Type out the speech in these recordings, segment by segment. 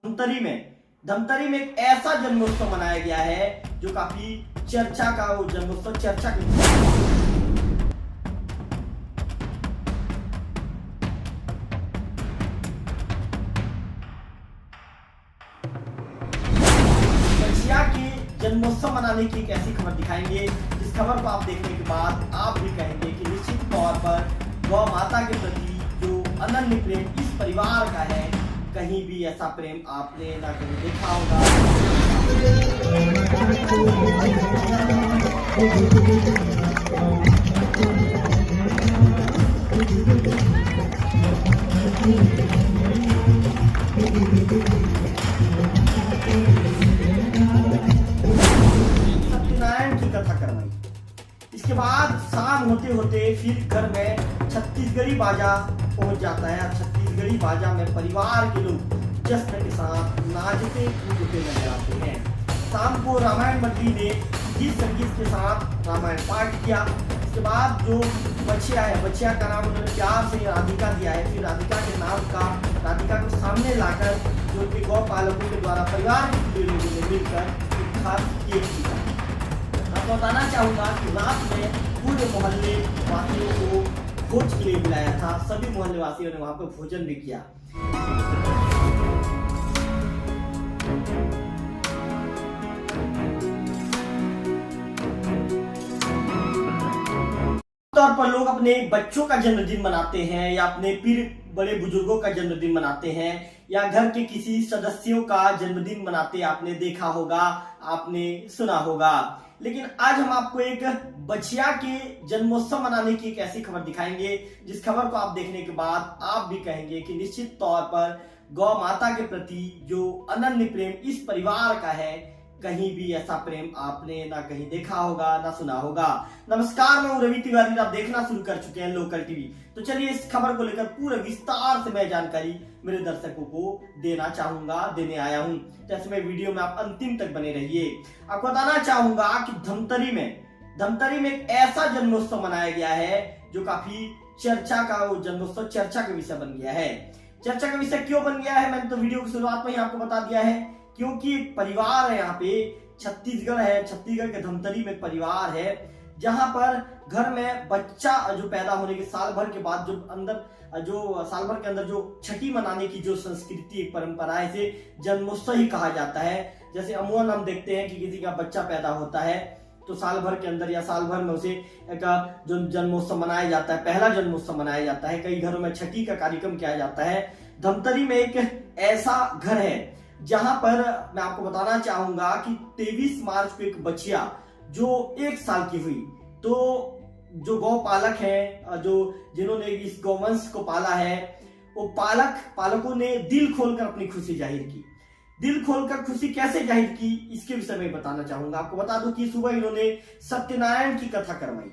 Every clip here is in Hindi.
धमतरी में एक ऐसा जन्मोत्सव मनाया गया है जो काफी चर्चा का वो जन्मोत्सव चर्चा का बछिया के जन्मोत्सव मनाने की एक ऐसी खबर दिखाएंगे जिस खबर को आप देखने के बाद आप भी कहेंगे कि निश्चित तौर पर गौ माता के प्रति जो अनन्य प्रेम इस परिवार का है, कहीं भी ऐसा प्रेम आपने ना कहीं देखा होगा। सत्यनारायण की कथा करवाई। इसके बाद शाम होते होते फिर घर में छत्तीसगढ़ी बाजा पहुंच जाता है। छत्तीसगढ़ी बाजा में परिवार के लोग जश्न के साथ नाचते कूदते नजर आते हैं। शाम को रामायण मंडली ने गीत संगीत के साथ रामायण पाठ किया। इसके बाद जो बछिया है, बछिया का नाम उन्होंने प्यार से राधिका दिया है। फिर राधिका के नाम का राधिका को सामने लाकर जो उनके गौ पालकों के द्वारा परिवार के लोगों ने मिलकर एक खास केक किया। आपको बताना चाहूंगा कि रात में पूरे मोहल्ले वासियों को भोज के लिए बुलाया था। सभी मोहल्ले वासियों ने वहां पर भोजन भी किया। तौर पर लोग अपने बच्चों का जन्मदिन मनाते हैं या अपने पीर बड़े बुजुर्गों का जन्मदिन मनाते हैं या घर के किसी सदस्यों का जन्मदिन मनाते आपने देखा होगा, आपने सुना होगा। लेकिन आज हम आपको एक बछिया के जन्मोत्सव मनाने की एक ऐसी खबर दिखाएंगे जिस खबर को आप देखने के बाद आप भी कहेंगे कि निश्चित तौर पर गौ माता के प्रति जो अनन्य प्रेम इस परिवार का है, कहीं भी ऐसा प्रेम आपने ना कहीं देखा होगा ना सुना होगा। नमस्कार, मैं हूं रवि तिवारी, आप देखना शुरू कर चुके हैं लोकल टीवी। तो चलिए इस खबर को लेकर पूरे विस्तार से मैं जानकारी मेरे दर्शकों को देने आया हूं। तो ऐसे वीडियो में आप अंतिम तक बने रहिए। आपको बताना चाहूंगा कि धमतरी में एक ऐसा जन्मोत्सव मनाया गया है जो काफी चर्चा का वो जन्मोत्सव चर्चा का विषय बन गया है। चर्चा का विषय क्यों बन गया है, मैंने तो वीडियो की शुरुआत में ही आपको बता दिया है। क्योंकि एक परिवार है, यहाँ पे छत्तीसगढ़ है, छत्तीसगढ़ के धमतरी में परिवार है जहां पर घर में बच्चा जो पैदा होने के साल भर के बाद जो साल भर के अंदर जो छठी मनाने की जो संस्कृति एक परंपरा है, इसे जन्मोत्सव ही कहा जाता है। जैसे अमूमन हम देखते हैं कि किसी का बच्चा पैदा होता है तो साल भर के अंदर या साल भर में उसे का जो जन्मोत्सव मनाया जाता है, पहला जन्मोत्सव मनाया जाता है। कई घरों में छठी का कार्यक्रम किया जाता है। धमतरी में एक ऐसा घर है जहां पर मैं आपको बताना चाहूंगा कि 23 मार्च को एक बछिया जो 1 साल की हुई, तो जो गौ पालक है, जो जिन्होंने इस गौवंश को पाला है, वो पालकों ने दिल खोलकर अपनी खुशी जाहिर की। दिल खोलकर खुशी कैसे जाहिर की, इसके विषय में बताना चाहूंगा। आपको बता दूं कि सुबह इन्होंने सत्यनारायण की कथा करवाई।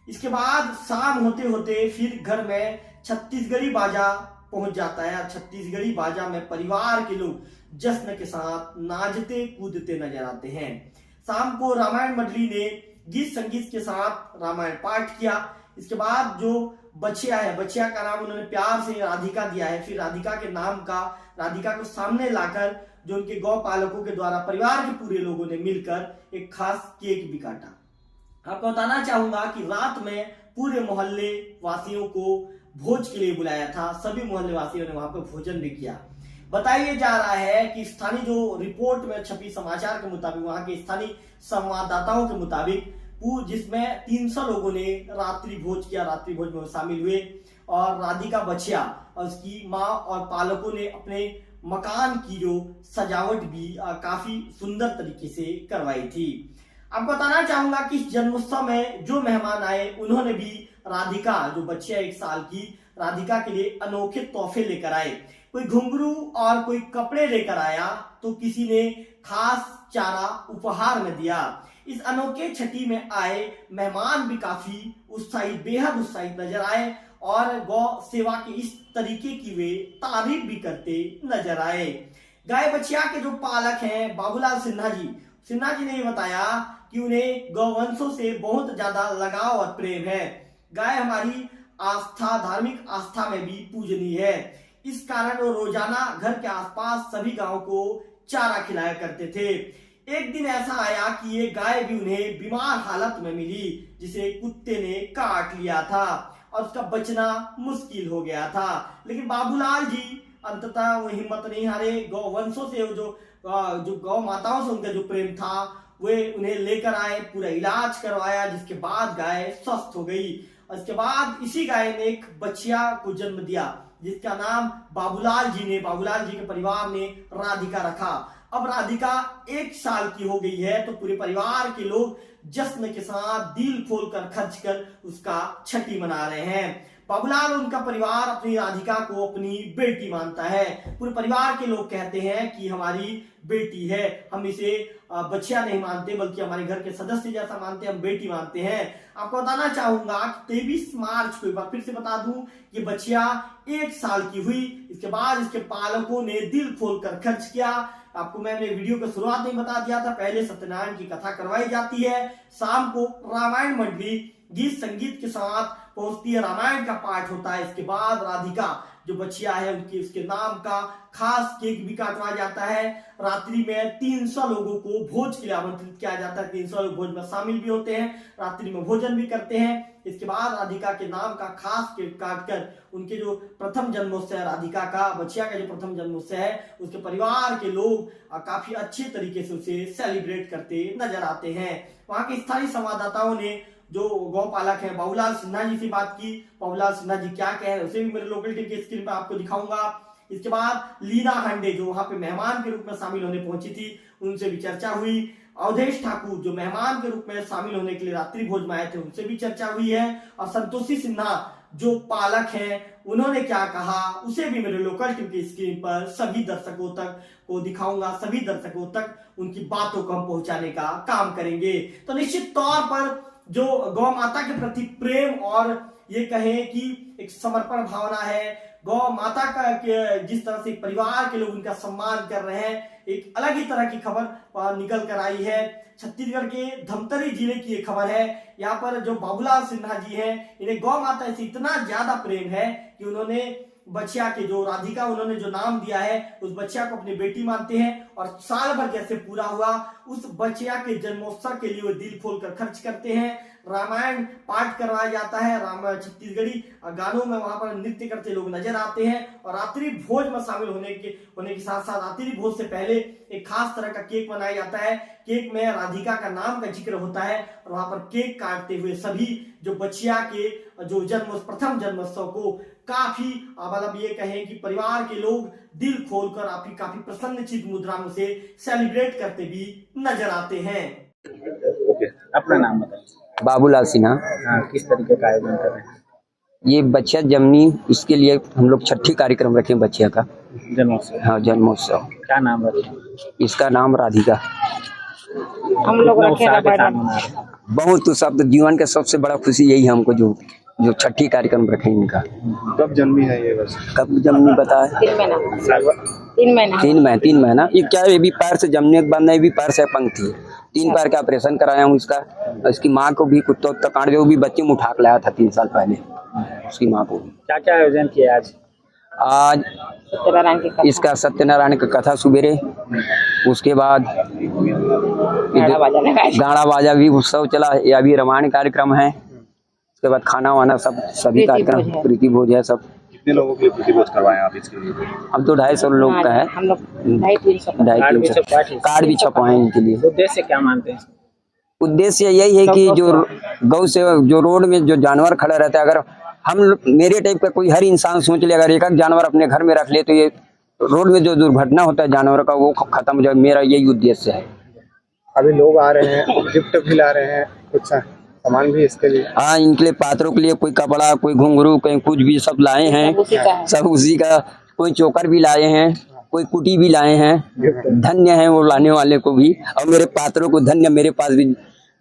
इसके बाद शाम होते होते फिर घर में छत्तीसगढ़ी बाजा पहुंच जाता है। छत्तीसगढ़ी बाजा में परिवार के लोग जश्न के साथ नाचते कूदते नजर आते हैं। शाम को रामायण मंडली ने गीत संगीत के साथ रामायण पाठ किया। इसके बाद जो बछिया है, बछिया का नाम उन्होंने प्यार से राधिका दिया है। फिर राधिका के नाम का राधिका को सामने लाकर जो उनके गौ पालकों के द्वारा परिवार के पूरे लोगों ने मिलकर एक खास केक भी काटा। आपको बताना चाहूंगा कि रात में पूरे मोहल्ले वासियों को भोज के लिए बुलाया था। सभी मोहल्ले वासियों ने वहां पर भोजन भी किया। बताया जा रहा है कि स्थानीय जो रिपोर्ट में छपी समाचार के मुताबिक, वहां के स्थानीय संवाददाताओं के मुताबिक, जिसमें 300 लोगों ने रात्रि भोज किया, रात्रि भोज में शामिल हुए और राधिका बछिया और उसकी माँ और पालकों ने अपने मकान की जो सजावट भी काफी सुंदर तरीके से करवाई थी। आपको बताना चाहूंगा कि इस जन्मोत्सव में जो मेहमान आए उन्होंने भी राधिका, जो बच्चिया 1 साल की राधिका के लिए अनोखे तोहफे लेकर आए। कोई घुंघरू और कोई कपड़े लेकर आया तो किसी ने खास चारा उपहार में दिया। इस अनोखे छठी में आए मेहमान भी काफी उत्साहित, बेहद उत्साहित नजर आए और गौ सेवा के इस तरीके की वे तारीफ भी करते नजर आए। गाय बछिया के जो पालक हैं बाबूलाल सिन्हा जी ने बताया कि उन्हें गौवंशों से बहुत ज्यादा लगाव और प्रेम है। गाय हमारी आस्था, धार्मिक आस्था में भी पूजनीय है। इस कारण वो रोजाना घर के आसपास सभी गांव को चारा खिलाया करते थे। एक दिन ऐसा आया कि ये गाय भी उन्हें बीमार हालत में मिली, जिसे कुत्ते ने काट लिया था और उसका बचना मुश्किल हो गया था। लेकिन बाबूलाल जी अंततः वो हिम्मत नहीं हारे। गौवंशों से जो गौ माताओं से उनका जो प्रेम था वे उन्हें लेकर आए, पूरा इलाज करवाया, जिसके बाद गाय स्वस्थ हो गई। और इसके बाद इसी गाय ने एक बच्चिया को जन्म दिया, जिसका नाम बाबूलाल जी के परिवार ने राधिका रखा। अब राधिका 1 साल की हो गई है, तो पूरे परिवार के लोग जश्न के साथ दिल खोलकर खर्च कर उसका छठी मना रहे हैं। बाबूलाल और उनका परिवार अपनी राधिका को अपनी बेटी मानता है। पूरे परिवार के लोग कहते हैं कि हमारी बेटी है, हम इसे बच्चिया नहीं मानते बल्कि हमारे घर के सदस्य जैसा मानते हैं, हम बेटी मानते हैं। आपको बताना चाहूंगा कि 23 मार्च को, एक बार फिर से बता दूं, ये बच्चिया 1 साल की हुई। इसके बाद इसके पालकों ने दिल खोलकर खर्च किया। आपको मैंने वीडियो की शुरुआत में बता दिया था, पहले सत्यनारायण की कथा करवाई जाती है, शाम को रामायण मंडली गीत संगीत के साथ पहुंचती है, रामायण का पाठ होता है। इसके बाद राधिका जो बच्चिया है उसके नाम का खास केक भी काटवा जाता है। रात्रि में 300 लोगों को भोज के लिए आमंत्रित किया जाता है, 300 लोग भोज में शामिल भी होते हैं, रात्रि में भोजन भी करते हैं। इसके बाद राधिका के नाम का खास केक काटकर उनके जो प्रथम जन्मोत्सव है, राधिका का बच्चिया का जो प्रथम जन्मोत्सव है, उसके परिवार के लोग काफी अच्छे तरीके से उसे सेलिब्रेट करते नजर आते हैं। वहां के स्थानीय संवाददाताओं ने जो गौपालक है बाबूलाल सिन्हा जी से बात की। बाबूलाल सिन्हा जी क्या कह रहे हैं उसे भी मेरे लोकल टीवी की स्क्रीन पर आपको दिखाऊंगा। इसके बाद लीना हांडे जो वहां पे मेहमान के रूप में शामिल होने पहुंची थी, उनसे भी चर्चा हुई। अवधेश ठाकुर जो मेहमान के रूप में शामिल होने के लिए रात्रि भोज में आए थे, उनसे भी चर्चा हुई है। और संतोषी सिन्हा जो पालक हैं, उन्होंने क्या कहा उसे भी मेरे लोकल टीवी की स्क्रीन पर सभी दर्शकों तक को दिखाऊंगा, सभी दर्शकों तक उनकी बातों को हम पहुंचाने का काम करेंगे। तो निश्चित तौर पर जो गौ माता के प्रति प्रेम और ये कहें कि एक समर्पण भावना है, गौ माता का जिस तरह से परिवार के लोग उनका सम्मान कर रहे हैं, एक अलग ही तरह की खबर निकल कर आई है। छत्तीसगढ़ के धमतरी जिले की ये खबर है। यहाँ पर जो बाबूलाल सिन्हा जी हैं, इन्हें गौ माता से इतना ज्यादा प्रेम है कि उन्होंने बच्चिया के जो राधिका उन्होंने जो नाम दिया है, उस बच्चिया को अपनी बेटी मानते हैं। और साल भर जैसे पूरा हुआ उस बच्चिया के जन्मोत्सव के लिए वो दिल खोलकर खर्च करते हैं। रामायण पाठ करवाया जाता है, रामायण छत्तीसगढ़ी गानों में वहां पर नृत्य करते लोग नजर आते हैं। और रात्रि भोज में शामिल होने के साथ साथ रात्रि भोज से पहले एक खास तरह का केक बनाया जाता है। केक में राधिका का नाम का जिक्र होता है और वहां पर केक काटते हुए सभी जो बच्चिया के जो प्रथम जन्मोत्सव को काफी मतलब ये कहें कि परिवार के लोग दिल खोलकर काफी प्रसन्नचित्त मुद्रा में से सेलिब्रेट करते भी नजर आते हैं। ओके, अपना नाम बताइए। बाबूलाल सिन्हा। किस तरीके का आयोजन कर रहे हैं? ये बच्चिया जमनी, इसके लिए हम लोग छठी कार्यक्रम रखे बच्चिया का जन्मोत्सव। हाँ, जन्मोत्सव। क्या नाम रखे? इसका नाम राधिका। हम लोग बहुत सब जीवन का सबसे बड़ा खुशी यही है हमको, जो छठी कार्यक्रम रखे इनका। कब जन्मी है ये बस? कब जमनी बताए? 3 महीना। ये क्या है, ये भी पैर से जमने के बाद नहीं, भी पैर से पंक्ति 3 पैर का ऑपरेशन कराया हूँ इसका। इसकी माँ को भी कुत्ता काट दिया, वो भी बच्चे में उठा के लाया था 3 साल पहले उसकी माँ को। क्या क्या आयोजन किया आज? इसका सत्यनारायण का कथा सुबेरे, उसके बाद गाना बाजा भी उत्सव चला, ये अभी रामायण कार्यक्रम है। उसके बाद खाना वाना सभी कार्यक्रम, प्रीति भोज है सब। कितने लोगों के लिए प्रीति भोज करवाए आप इसके लिए? अब तो 250 लोग का है। हम लोग 250 कार्ड भी छपवाए इनके लिए। उद्देश्य क्या मानते हैं? उद्देश्य यही है कि जो गौ से जो रोड में जो जानवर खड़ा रहता है, अगर हम मेरे टाइप का कोई हर इंसान सोच ले, अगर एक जानवर अपने घर में रख ले तो ये रोड में जो दुर्घटना होता है जानवर का वो खत्म हो जाए, मेरा यही उद्देश्य है। अभी लोग आ रहे हैं, गिफ्ट भी ला रहे हैं, कुछ सामान भी इसके लिए? हाँ, इनके लिए पात्रों के लिए कोई कपड़ा, कोई घुंघरू, कोई कुछ भी सब लाए हैं, सब उसी का। कोई चोकर भी लाए हैं, कोई कुटी भी लाए हैं। धन्य है वो लाने वाले को भी, और मेरे पात्रों को धन्य, मेरे पास भी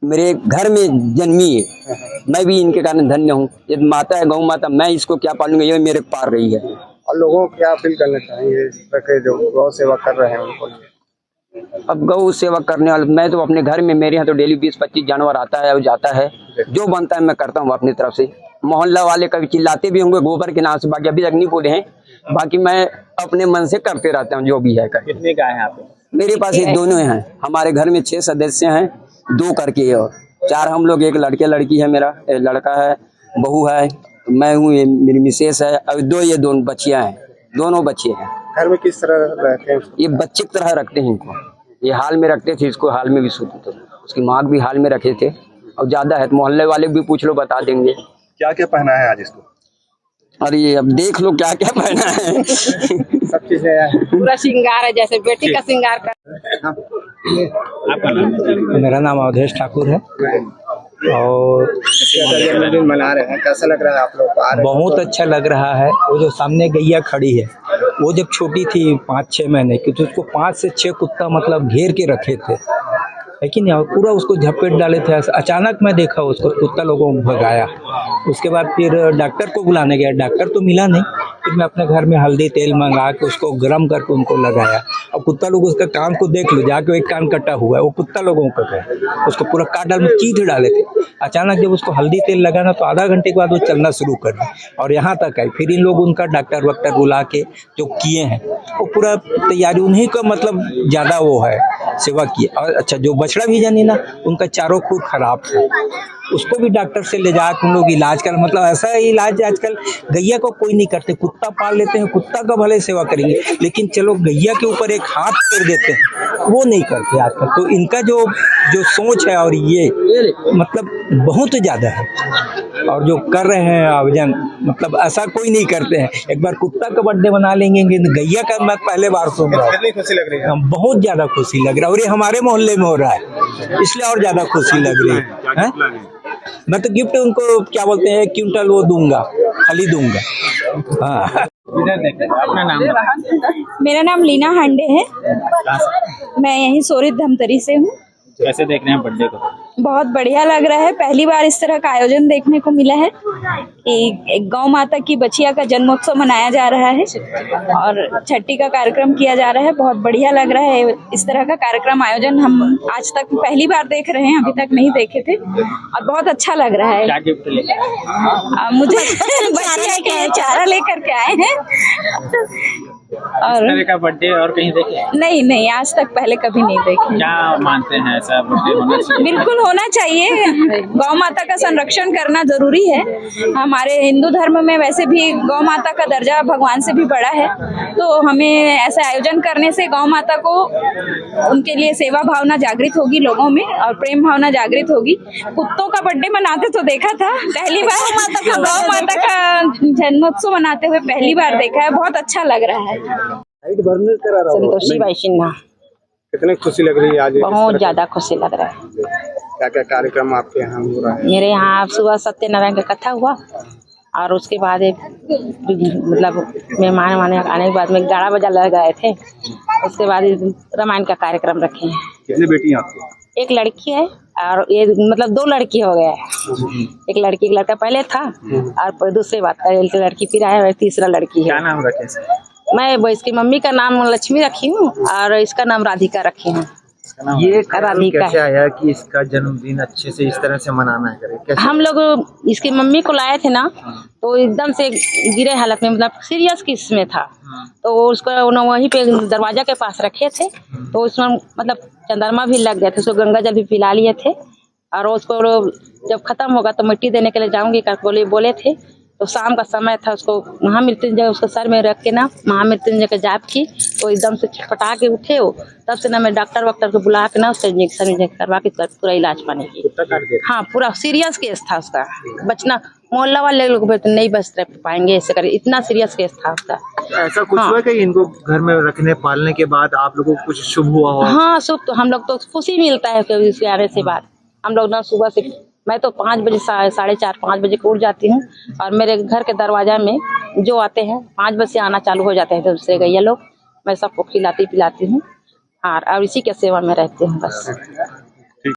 मेरे घर में जन्मी है, मैं भी इनके कारण धन्य हूँ। ये माता है, गौ माता, मैं इसको क्या पालूंगा, ये मेरे पार रही है। और लोगों को क्या अपील करना चाहेंगे इस तरह के जो गौ सेवा कर रहे हैं उनको? अब गौ सेवा करने वाले मैं तो अपने घर में, मेरे यहाँ तो डेली 20-25 जानवर आता है और जाता है, जो बनता है मैं करता हूँ अपनी तरफ से। मोहल्ला वाले कभी चिल्लाते भी होंगे गोबर के नाम से, बाकी अभी तक नहीं बोले हैं, बाकी मैं अपने मन से करते रहता हूँ जो भी है कर। कितने गाय हैं आपके? मेरे पास ये दोनों हैं। हमारे घर में 6 सदस्य हैं, 2 करके और 4 हम लोग, एक लड़के लड़की है, मेरा एक लड़का है, बहू है, मैं हूँ, ये मेरी मिसेस है, और 2 ये दोनों बच्चियाँ हैं, दोनों बच्चे हैं। घर में किस तरह रहते हैं? ये बच्चे की तरह रखते हैं इनको, ये हाल में रखते थे, इसको हाल में भी सोते थे, उसकी माँ भी हाल में रखे थे, और ज्यादा है तो मोहल्ले वाले भी पूछ लो बता देंगे। क्या क्या पहना है आज इसको? अरे ये अब देख लो क्या क्या पहना है। सब चीजें पूरा श्रृंगार है, जैसे बेटी का श्रृंगार कर। आपका नाम? मेरा नाम अवधेश ठाकुर है और जन्मदिन मना रहे हैं, कैसा लग रहा है आप लोग को? आ रहे हैं बहुत अच्छा लग रहा है। वो जो सामने गैया खड़ी है, वो जब छोटी थी 5-6 महीने की, तो उसको 5 से 6 कुत्ता मतलब घेर के रखे थे, लेकिन पूरा उसको झपेट डाले थे। अचानक मैं देखा उसको, कुत्ता लोगों को भगाया। उसके बाद फिर डॉक्टर को बुलाने गया, डॉक्टर तो मिला नहीं, फिर मैं अपने घर में हल्दी तेल मंगा के उसको गर्म करके उनको लगाया। अब कुत्ता लोग उसका कान को देख लो, जाके एक कान कटा हुआ है, वो कुत्ता लोगों का है, उसको पूरा काट डाल में चीथ डाले थे। अचानक जब उसको हल्दी तेल लगाना तो आधा घंटे के बाद वो चलना शुरू कर दी और यहाँ तक आई। फिर इन लोग उनका डॉक्टर वक्टर बुला के जो किए हैं, वो पूरा तैयारी उन्हीं का मतलब ज़्यादा वो है, सेवा की। और अच्छा, जो बछड़ा भी जानी ना, उनका चारों खूब खराब था, उसको भी डॉक्टर से ले जाकर उन लोग इलाज कर, मतलब ऐसा इलाज आजकल गैया को कोई नहीं करते। कुत्ता पाल लेते हैं, कुत्ता का भले सेवा करेंगे, लेकिन चलो गैया के ऊपर एक हाथ फेर देते हैं, वो नहीं करते आजकल। तो इनका जो सोच है और ये मतलब बहुत ज़्यादा है, और जो कर रहे हैं आयोजन, मतलब ऐसा कोई नहीं करते हैं। एक बार कुत्ता का बर्थडे बना लेंगे, गैया का मैं पहले बार सुन रहा हूँ। कितनी खुशी लग रही है? बहुत ज्यादा खुशी लग रहा है, और ये हमारे मोहल्ले में हो रहा है, इसलिए और ज्यादा खुशी लग रही है। मैं तो गिफ्ट उनको क्या बोलते हैं, 1 क्विंटल वो दूंगा, खाली दूंगा। हाँ। अपना नाम? मेरा नाम लीना हांडे है, मैं यहीं सोरित धमतरी से हूँ। कैसे देख रहे हैं बर्थडे को? बहुत बढ़िया लग रहा है, पहली बार इस तरह का आयोजन देखने को मिला है कि एक गौ माता की बछिया का जन्मोत्सव मनाया जा रहा है और छठी का कार्यक्रम किया जा रहा है। बहुत बढ़िया लग रहा है, इस तरह का कार्यक्रम आयोजन हम आज तक पहली बार देख रहे हैं, अभी तक नहीं देखे थे, और बहुत अच्छा लग रहा है। क्या गिफ्ट लेके आए? मुझे बछिया के चारा लेकर के आए हैं। और तरह का बर्थडे और कहीं देखे? नहीं, आज तक पहले कभी नहीं देखे। क्या मानते हैं, ऐसा बर्थडे होना चाहिए? बिल्कुल होना चाहिए, गौ माता का संरक्षण करना जरूरी है। हमारे हिंदू धर्म में वैसे भी गौ माता का दर्जा भगवान से भी बड़ा है, तो हमें ऐसे आयोजन करने से गौ माता को, उनके लिए सेवा भावना जागृत होगी लोगों में, और प्रेम भावना जागृत होगी। कुत्तों का बर्थडे मनाते तो देखा था, पहली बार गौ माता का जन्मोत्सव मनाते हुए पहली बार देखा है, बहुत अच्छा लग रहा है। संतोषी बाई सिन्हा। कितनी खुशी लग रही है आज? बहुत ज्यादा खुशी लग रहा है। क्या क्या कार्यक्रम आपके यहाँ हो रहा है? मेरे यहाँ सुबह सत्यनारायण का कथा हुआ, और उसके बाद मतलब मेहमान आने के बाद में 11 बजे लग गए थे। उसके बाद रामायण का कार्यक्रम रखे हैं। कितनी बेटी हैं आपकी? एक लड़की है, और ये मतलब 2 लड़की हो गया है। एक लड़की, एक लड़का पहले था, और दूसरी बात एक लड़की फिर आया, और तीसरा लड़की है। क्या नाम रखे? मैं इसकी मम्मी का नाम लक्ष्मी रखी हूँ, और इसका नाम राधिका रखी हूँ। ये कैसे आया कि इसका जन्मदिन अच्छे से इस तरह से मनाना है? कैसे? हम लोग इसकी मम्मी को लाए थे ना, तो एकदम से गिरे हालत में, मतलब सीरियस केस में था, तो उसको वहीं पे दरवाजा के पास रखे थे, तो उसमें मतलब चंद्रमा भी लग गया था, उसको गंगा जल भी पिला लिए थे, और उसको जब खत्म होगा तो मिट्टी देने के लिए जाऊंगी बोले थे। तो शाम का समय था, उसको महामृत्युंजय उसको सर में रख के ना महामृत्युंजय का जाप की, तो एकदम से छटपटा के उठे हो। तब से ना मैं डॉक्टर वक्टर को बुला के ना उसका इंजेक्शन करवा के पूरा इलाज पाने की। हाँ, पूरा सीरियस केस था उसका, बचना मोहल्ला वाले लोग नहीं बच पाएंगे ऐसे कर, इतना सीरियस केस था उसका। ऐसा कुछ हुआ कि इनको घर में रखने पालने के बाद आप लोगों को कुछ शुभ हुआ हो? हाँ, शुभ तो हम लोग तो खुशी मिलता है कि इसके आने से बाद हम लोग ना सुबह से, मैं तो 5 बजे 4:30-5 बजे को उठ जाती हूँ, और मेरे घर के दरवाजा में जो आते हैं 5 बजे से आना चालू हो जाते हैं दूसरे गैया लोग, मैं सबको खिलाती पिलाती हूँ, और इसी के सेवा में रहती हूँ बस।